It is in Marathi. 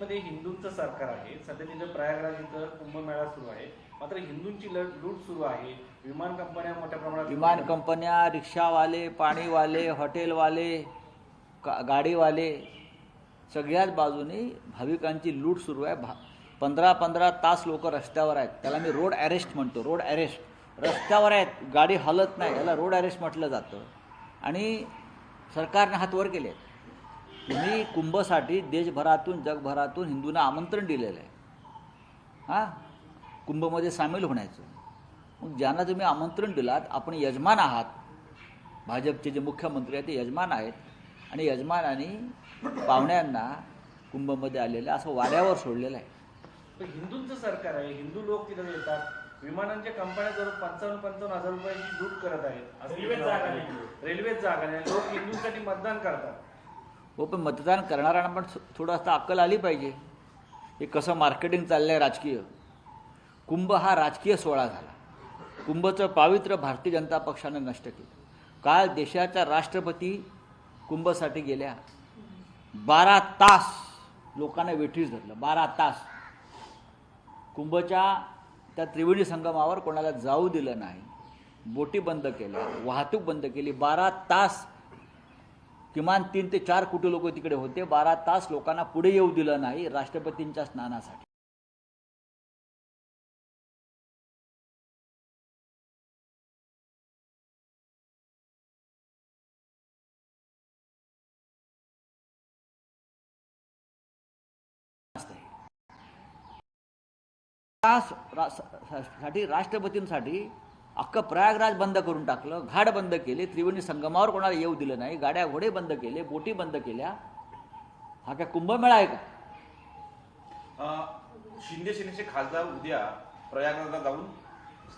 मध्ये हिंदूंचं सरकार आहे. सध्या तिथं प्रयागराज इथं कुंभमेळा सुरू आहे. मात्र हिंदूंची लूट सुरू आहे. विमान कंपन्या मोठ्या प्रमाणात विमान कंपन्या, रिक्षावाले, पाणीवाले, हॉटेलवाले, गाडीवाले सगळ्याच बाजूने भाविकांची लूट सुरू आहे. 15-15 तास लोक रस्त्यावर आहेत. त्याला मी रोड अरेस्ट म्हणतो. Road arrest. रस्त्यावर आहेत, गाडी हलत नाही, याला रोड अरेस्ट म्हटलं जातं. आणि सरकारने हात वर केले. तुम्ही कुंभसाठी देशभरातून जगभरातून हिंदूंना आमंत्रण दिलेलं आहे. हां, कुंभमध्ये सामील होण्याचं. मग ज्यांना तुम्ही आमंत्रण दिलात, आपण यजमान आहात. भाजपचे जे मुख्यमंत्री आहेत ते यजमान आहेत. आणि यजमानांनी पाहुण्यांना कुंभमध्ये आलेलं असं वाऱ्यावर सोडलेलं आहे. हिंदूंचं सरकार आहे. हिंदू लोक तिथे येतात. विमानांच्या कंपन्या जवळ 55-55 हजार रुपयाची लूट करत आहेत. रेल्वेत जागा नाही. लोक हिंदूंसाठी मतदान करतात. हो, पण मतदान करणाऱ्यांना पण थोडं असं अक्कल आली पाहिजे. हे कसं मार्केटिंग चाललं आहे राजकीय. कुंभ हा राजकीय सोहळा झाला. कुंभचं पावित्र्य भारतीय जनता पक्षानं नष्ट केलं. काल देशाच्या राष्ट्रपती कुंभसाठी गेल्या. 12 तास लोकांना वेठीस धरलं. 12 तास कुंभच्या त्या त्रिवेणी संगमावर कोणाला जाऊ दिलं नाही. बोटी बंद केल्या, वाहतूक बंद केली. 12 तास किमान 3 ते 4 कोटी लोक तिकडे होते. 12 तास लोकांना पुढे येऊ दिलं नाही राष्ट्रपतींच्या स्नानासाठी. साठी राष्ट्रपतींसाठी अख्खं प्रयागराज बंद करून टाकलं. घाट बंद केले. त्रिवेणी संगमावर कोणाला येऊ दिलं नाही. गाड्या घोडे बंद केले. बोटी बंद केल्या. हा काय कुंभमेळा आहे का? शिंदे सेनेचे खासदार उद्या प्रयागराजला जाऊन